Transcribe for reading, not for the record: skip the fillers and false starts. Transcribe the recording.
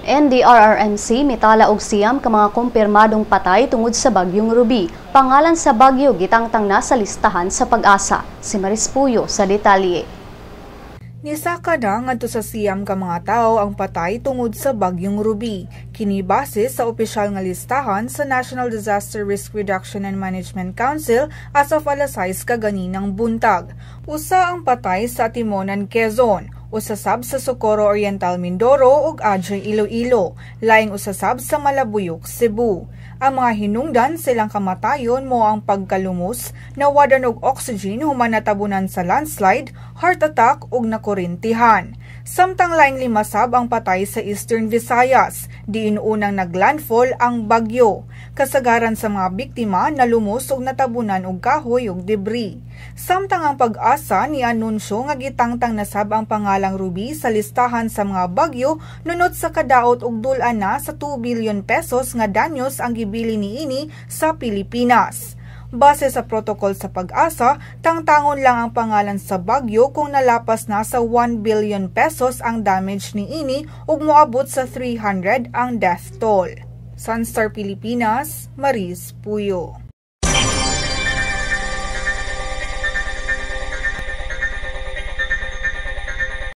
NDRRMC mitala og siyam ka mga kumpirmadong patay tungod sa bagyong Ruby. Pangalan sa bagyo gitangtang na sa listahan sa Pag-asa. Si Maris Puyo sa detalye. Nisaka na ngadto sa siyam ka mga tao ang patay tungod sa bagyong Ruby. Kini base sa opisyal nga listahan sa National Disaster Risk Reduction and Management Council as of alas 6 kaganinang buntag. Usa ang patay sa Timonan, Quezon, usasab sa Socorro Oriental, Mindoro ug Adjay, Iloilo, laing usasab sa Malabuyok, Cebu. Ang mga hinungdan silang kamatayon mo ang pagkalumos, nawadan og oxygen human natabunan sa landslide, heart attack ug nakurintihan. Samtang laing limasab ang patay sa Eastern Visayas, diin unang naglandfall ang bagyo. Kasagaran sa mga biktima nalumos ug natabunan og kahoy ug debris. Samtang ang Pag-asa ni anunsyo nga gitangtang nasab ang pangalang Ruby sa listahan sa mga bagyo nunot sa kadaot og dul-an na sa 2 billion pesos nga danyos ang gibili niini sa Pilipinas. Base sa protocol sa Pag-asa, tangtangon lang ang pangalan sa bagyo kung nalapas na sa 1 billion pesos ang damage niini ug moabot sa 300 ang death toll. Sunstar Pilipinas, Maris Puyo.